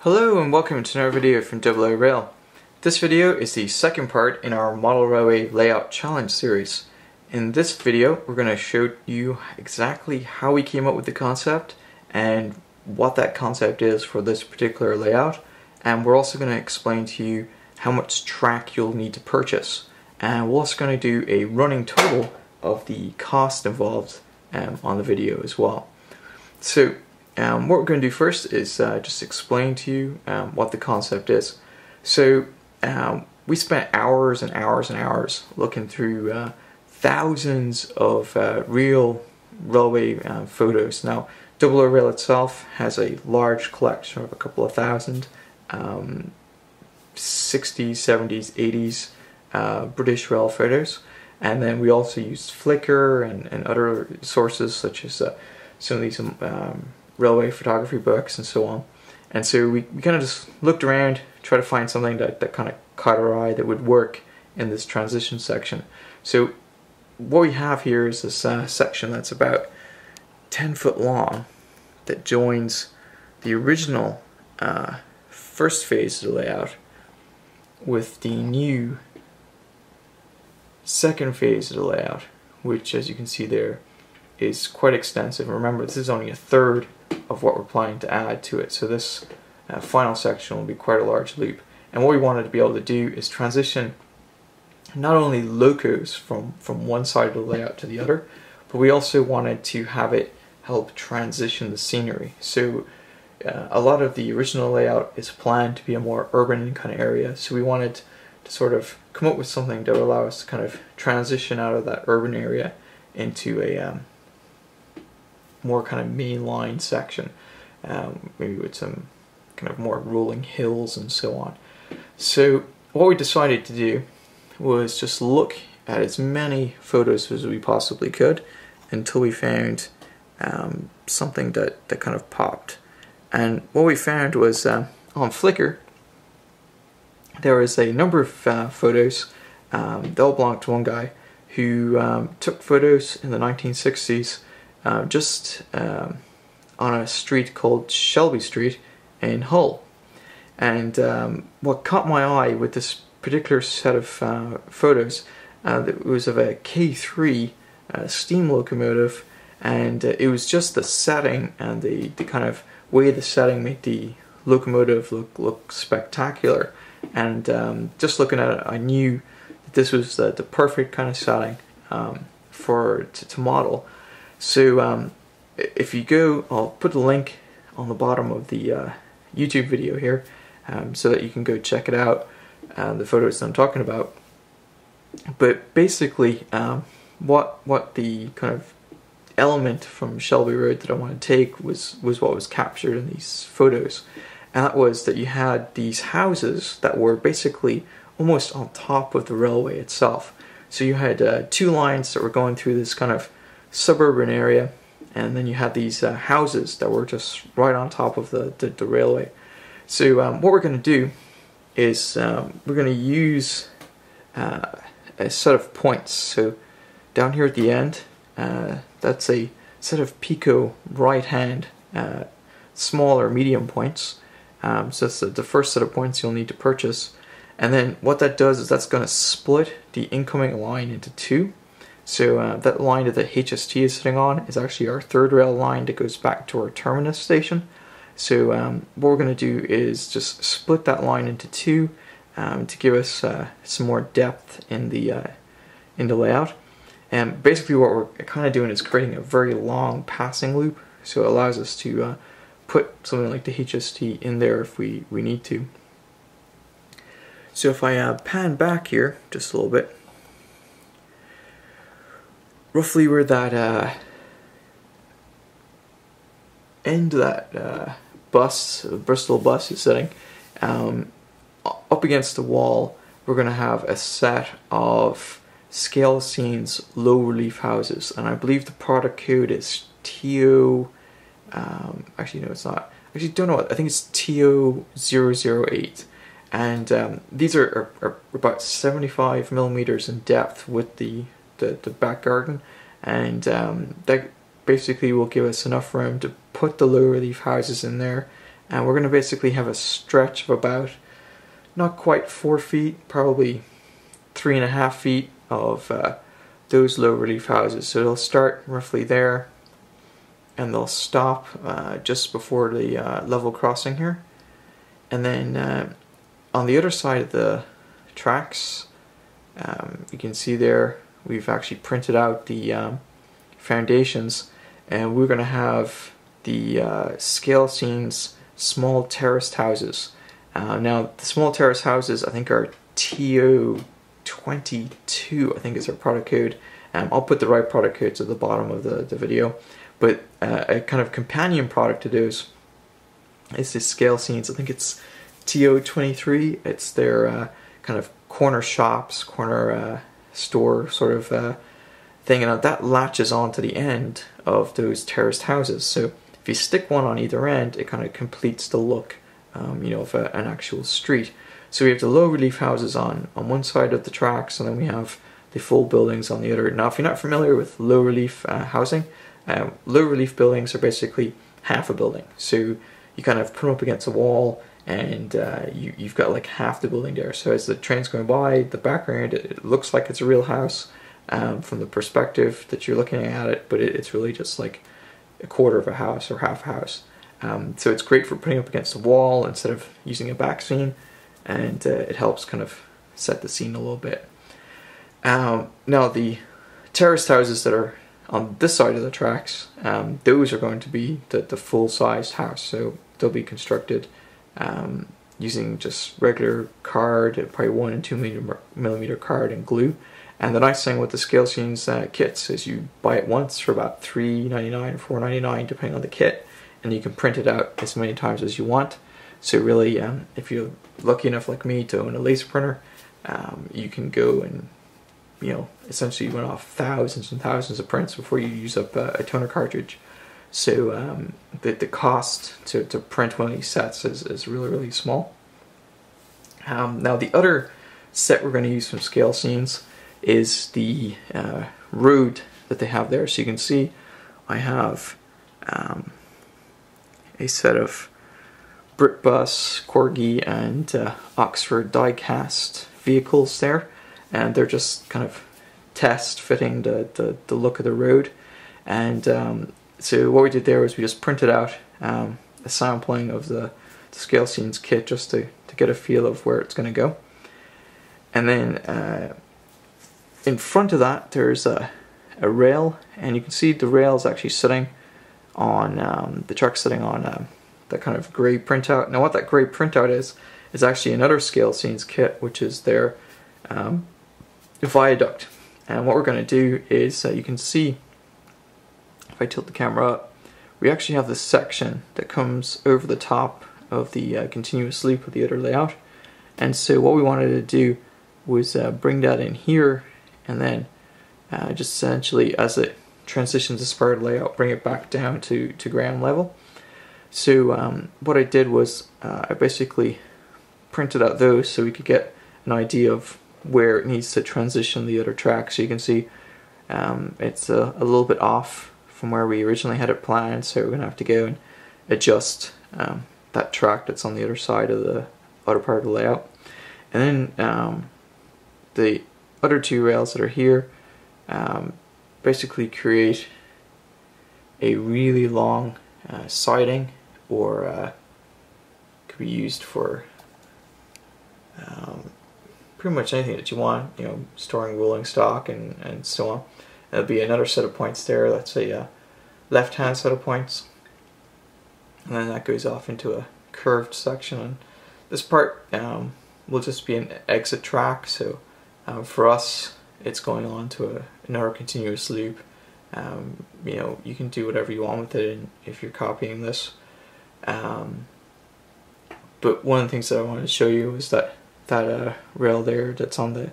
Hello and welcome to another video from oorail. This video is the second part in our model railway layout challenge series. In this video we're going to show you exactly how we came up with the concept and what that concept is for this particular layout, and we're also going to explain to you how much track you'll need to purchase, and we're also going to do a running total of the cost involved on the video as well. So what we're going to do first is just explain to you what the concept is. So we spent hours and hours and hours looking through thousands of real railway photos. Now, oorail itself has a large collection of a couple of thousand 60s, 70s, 80s British rail photos, and then we also used Flickr and other sources such as some of these railway photography books and so on. And so we kind of just looked around, tried to find something that kind of caught our eye that would work in this transition section. So what we have here is this section that's about 10 foot long that joins the original first phase of the layout with the new second phase of the layout, which, as you can see there, is quite extensive. Remember, this is only a third of what we're planning to add to it, so this final section will be quite a large loop. And what we wanted to be able to do is transition not only locos from one side of the layout to the other, but we also wanted to have it help transition the scenery. So a lot of the original layout is planned to be a more urban kind of area, so we wanted to sort of come up with something that would allow us to kind of transition out of that urban area into a more kind of mainline section, maybe with some kind of more rolling hills and so on. So what we decided to do was just look at as many photos as we possibly could until we found something that kind of popped. And what we found was on Flickr there was a number of photos. They all belonged to one guy who took photos in the 1960s just on a street called Shelby Street in Hull. And what caught my eye with this particular set of photos, it was of a K3 steam locomotive, and it was just the setting and the kind of way the setting made the locomotive look spectacular. And just looking at it, I knew that this was the perfect kind of setting to model. So if you go, I'll put a link on the bottom of the YouTube video here so that you can go check it out, the photos that I'm talking about. But basically what the kind of element from Shelby Road that I want to take was what was captured in these photos. And that was that you had these houses that were basically almost on top of the railway itself. So you had two lines that were going through this kind of suburban area, and then you had these houses that were just right on top of the railway. So what we're going to do is we're going to use a set of points. So down here at the end, that's a set of pico right hand small or medium points. So that's the first set of points you'll need to purchase. And then what that does is that's going to split the incoming line into two. So that line that the HST is sitting on is actually our third rail line that goes back to our terminus station. So what we're going to do is just split that line into two to give us some more depth in the layout. And basically what we're kind of doing is creating a very long passing loop, so it allows us to put something like the HST in there if we need to. So if I pan back here just a little bit, roughly where that end of that Bristol bus is sitting, up against the wall, we're going to have a set of scale scenes low relief houses, and I believe the product code is TO. Actually, no, it's not. Actually, don't know. I think it's TO008, and these are about 75 millimeters in depth with the back garden, and that basically will give us enough room to put the low relief houses in there And we're going to basically have a stretch of about not quite 4 feet, probably 3.5 feet of those low relief houses. So they'll start roughly there and they'll stop just before the level crossing here. And then on the other side of the tracks, you can see there we've actually printed out the foundations, and we're going to have the scale scenes small terraced houses. Now the small terrace houses I think are TO22, I think is our product code. I'll put the right product codes at the bottom of the video, but a kind of companion product to those is this scale scenes. I think it's TO23. It's their kind of corner shops, corner store sort of thing, and that latches onto the end of those terraced houses. So if you stick one on either end, it kind of completes the look, you know, of an actual street. So we have the low relief houses on one side of the tracks, and then we have the full buildings on the other. Now, if you're not familiar with low relief housing, low relief buildings are basically half a building. So you kind of put them up against a wall, and you've got like half the building there. So as the train's going by, the background, it looks like it's a real house from the perspective that you're looking at it, but it's really just like a quarter of a house or half a house. So it's great for putting up against a wall instead of using a back scene, and it helps kind of set the scene a little bit. Now the terraced houses that are on this side of the tracks, those are going to be the full-sized house. So they'll be constructed using just regular card, probably 1 and 2 millimeter card and glue. And the nice thing with the scale scenes kits is you buy it once for about $3.99 or $4.99 depending on the kit, and you can print it out as many times as you want. So really, if you're lucky enough like me to own a laser printer, you can go and, you know, essentially run off thousands and thousands of prints before you use up a toner cartridge. So the cost to print one of these sets is really, really small. Now the other set we're going to use from scale scenes is the road that they have there. So you can see I have a set of Britbus, Corgi, and Oxford die-cast vehicles there, and they're just kind of test fitting the look of the road. And so what we did there was we just printed out a sampling of the scale scenes kit just to get a feel of where it's going to go. And then in front of that there's a rail, and you can see the rail is actually sitting on the truck sitting on that kind of grey printout. Now what that grey printout is actually another scale scenes kit, which is their viaduct. And what we're going to do is you can see, if I tilt the camera up, we actually have this section that comes over the top of the continuous loop of the other layout. And so what we wanted to do was bring that in here, and then just essentially as it transitions as part of the layout, bring it back down to ground level. So what I did was I basically printed out those so we could get an idea of where it needs to transition the other track. So you can see it's a little bit off from where we originally had it planned, so we're going to have to go and adjust that track that's on the other side of the other part of the layout. And then the other two rails that are here basically create a really long siding, or could be used for pretty much anything that you want, you know, storing rolling stock and so on. There'll be another set of points there, that's a left hand set of points, and then that goes off into a curved section. And this part will just be an exit track, so for us it's going on to another continuous loop. You know, you can do whatever you want with it if you're copying this. But one of the things that I wanted to show you is that rail there that's on the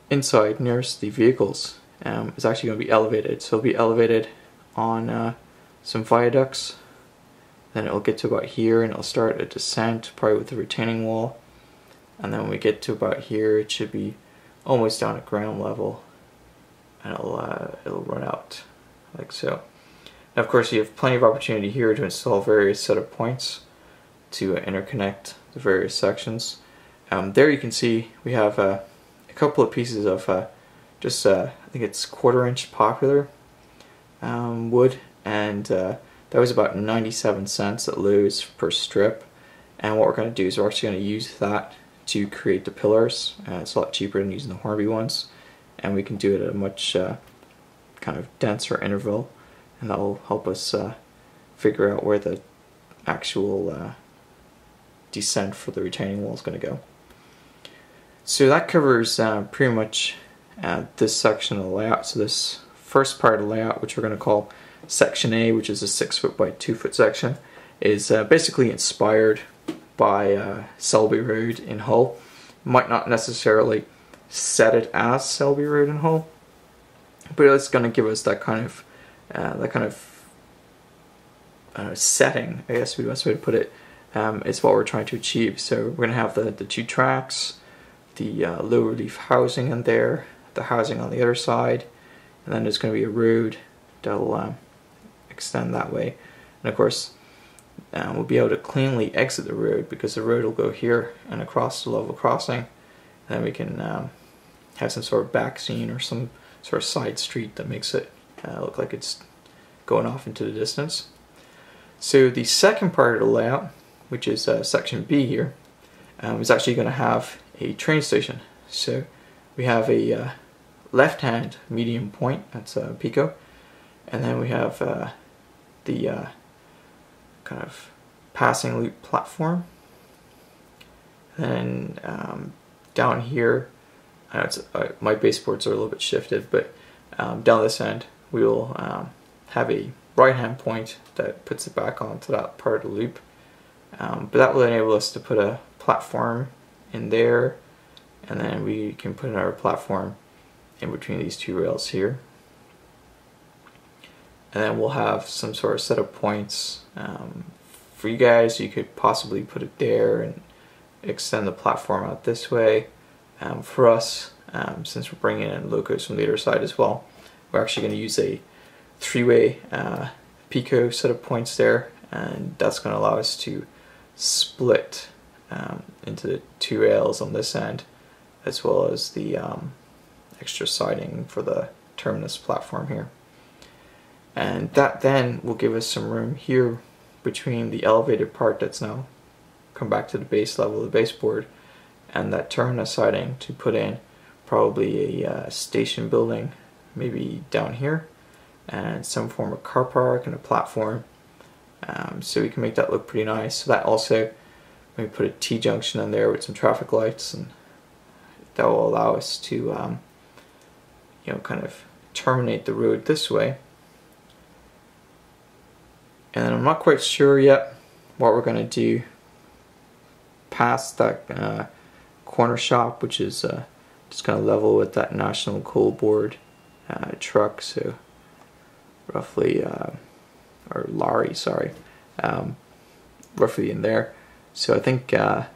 inside nearest the vehicles is actually going to be elevated. So it'll be elevated on some viaducts, then it'll get to about here and it'll start a descent probably with the retaining wall, and then when we get to about here it should be almost down at ground level, and it'll run out like so. And of course, you have plenty of opportunity here to install various set of points to interconnect the various sections. There you can see we have a couple of pieces of just I think it's 1/4 inch popular wood, and that was about 97 cents at Lowe's per strip. And what we're going to do is we're actually going to use that to create the pillars. It's a lot cheaper than using the Hornby ones, and we can do it at a much kind of denser interval, and that will help us figure out where the actual descent for the retaining wall is going to go. So that covers pretty much this section of the layout. So this first part of the layout, which we're going to call section A, which is a 6 foot by 2 foot section, is basically inspired by Selby Road in Hull. Might not necessarily set it as Selby Road in Hull, but it's going to give us that kind of setting, I guess would be the best way to put it. Is what we're trying to achieve. So we're going to have the 2 tracks, the low relief housing in there, the housing on the other side, and then there's going to be a road that'll extend that way. And of course, we'll be able to cleanly exit the road because the road will go here and across the level crossing, and then we can have some sort of back scene or some sort of side street that makes it look like it's going off into the distance. So the second part of the layout, which is section B here, is actually going to have a train station. So we have a left-hand medium point, that's Pico, and then we have the kind of passing loop platform. And then down here, I know it's, my baseboards are a little bit shifted, but down this end we will have a right-hand point that puts it back onto that part of the loop. But that will enable us to put a platform in there, and then we can put another platform in between these 2 rails here. And then we'll have some sort of set of points for you guys. You could possibly put it there and extend the platform out this way. For us, since we're bringing in locos from the other side as well, we're actually going to use a 3-way Pico set of points there, and that's going to allow us to split into the 2 rails on this end, as well as the extra siding for the terminus platform here. And that then will give us some room here between the elevated part that's now come back to the base level of the baseboard and that terminus siding to put in probably a station building, maybe down here, and some form of car park and a platform. So we can make that look pretty nice. So that also, maybe put a T-junction in there with some traffic lights, and that will allow us to you know, kind of terminate the road this way. And I'm not quite sure yet what we're going to do past that corner shop, which is just kind of level with that National Coal Board truck. So roughly, or lorry, sorry, roughly in there. So I think that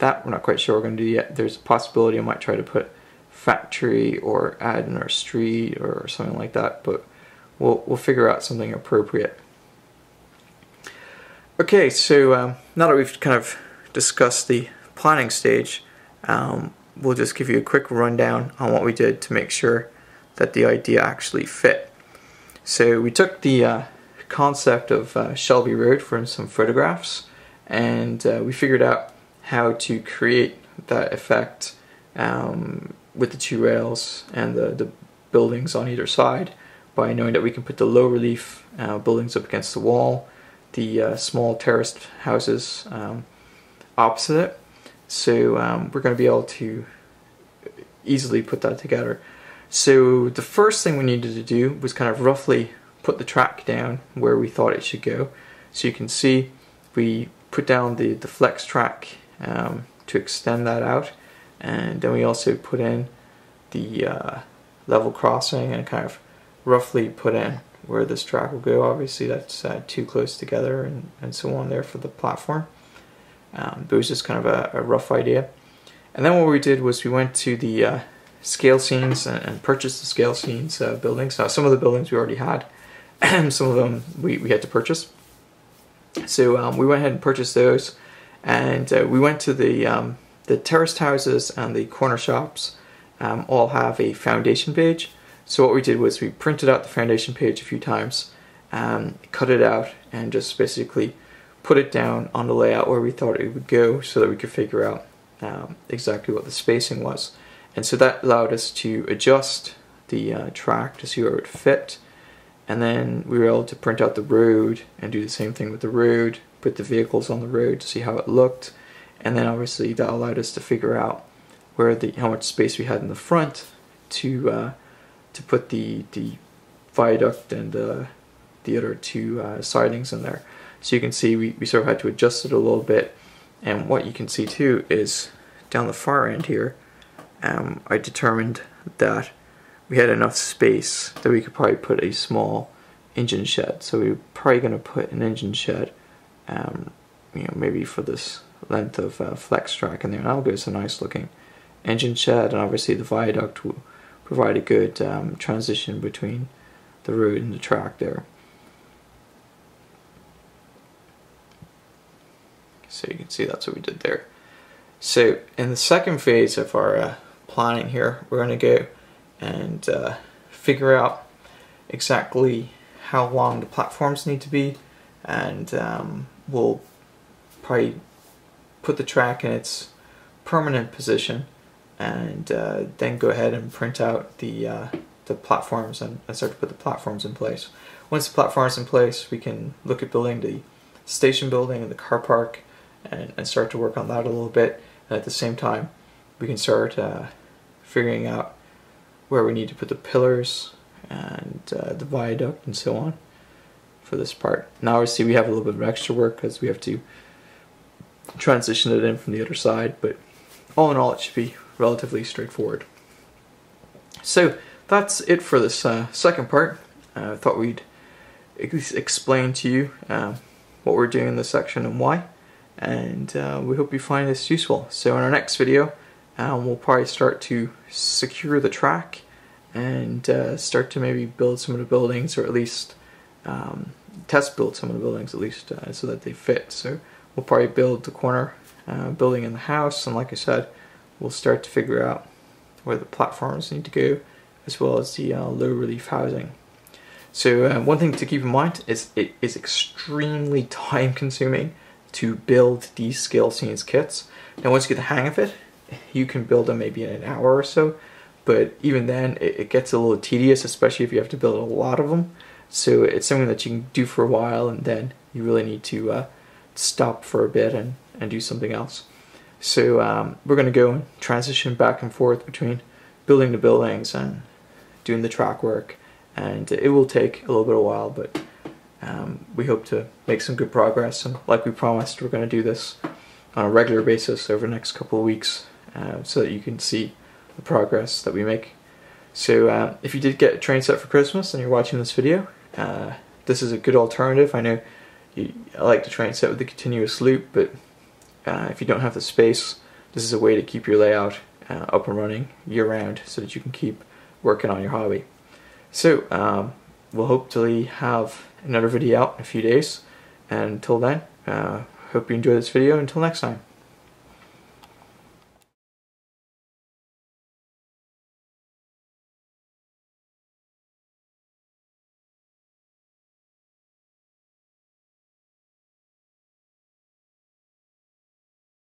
we're not quite sure what we're going to do yet. There's a possibility I might try to put factory or add in our street or something like that, but we'll figure out something appropriate. Okay, so now that we've kind of discussed the planning stage, we'll just give you a quick rundown on what we did to make sure that the idea actually fit. So we took the concept of Shelby Road from some photographs, and we figured out how to create that effect with the 2 rails and the buildings on either side by knowing that we can put the low relief buildings up against the wall, the small terraced houses opposite it. So we're going to be able to easily put that together. So the first thing we needed to do was kind of roughly put the track down where we thought it should go. So you can see we put down the flex track to extend that out, and then we also put in the level crossing and kind of roughly put in where this track will go. Obviously that's too close together and so on there for the platform. But it was just kind of a rough idea. And then what we did was we went to the scale scenes and purchased the scale scenes buildings. Now some of the buildings we already had Some of them we had to purchase. So we went ahead and purchased those, and we went to the terraced houses and the corner shops. All have a foundation page. So what we did was we printed out the foundation page a few times, cut it out, and just basically put it down on the layout where we thought it would go, so that we could figure out exactly what the spacing was. And so that allowed us to adjust the track to see where it would fit. And then we were able to print out the road and do the same thing with the road, put the vehicles on the road to see how it looked. And then obviously that allowed us to figure out where how much space we had in the front to put the viaduct and the other two sidings in there. So you can see we sort of had to adjust it a little bit. And what you can see too is down the far end here, I determined that we had enough space that we could probably put a small engine shed. So we were probably going to put an engine shed, maybe for this length of flex track in there. And that'll give us a nice looking engine shed, and obviously the viaduct will provide a good transition between the road and the track there. So you can see that's what we did there. So in the second phase of our planning here, we're going to go and figure out exactly how long the platforms need to be, and we'll probably put the track in its permanent position, and then go ahead and print out the platforms and start to put the platforms in place. Once the platforms in place, we can look at building the station building and the car park, and start to work on that a little bit. And at the same time, we can start figuring out where we need to put the pillars and the viaduct and so on for this part. Now obviously we have a little bit of extra work because we have to transition it in from the other side, but all in all it should be relatively straightforward. So that's it for this second part. I thought we'd at least explain to you what we're doing in this section and why, and we hope you find this useful. So in our next video, we'll probably start to secure the track and start to maybe build some of the buildings, or at least test build some of the buildings at least, so that they fit. So we'll probably build the corner building in the house, and like I said, we'll start to figure out where the platforms need to go, as well as the low relief housing. So one thing to keep in mind is it is extremely time consuming to build these scale scenes kits. Now once you get the hang of it, you can build them maybe in an hour or so, but even then it gets a little tedious, especially if you have to build a lot of them. So it's something that you can do for a while, and then you really need to stop for a bit and do something else. So we're going to go and transition back and forth between building the buildings and doing the track work, and it will take a little bit of a while, but we hope to make some good progress. And like we promised, we're going to do this on a regular basis over the next couple of weeks, so that you can see the progress that we make. So if you did get a train set for Christmas and you're watching this video, this is a good alternative. I know I like the train set with the continuous loop, but if you don't have the space, this is a way to keep your layout up and running year-round, so that you can keep working on your hobby. So we'll hopefully have another video out in a few days, and until then, hope you enjoy this video. Until next time.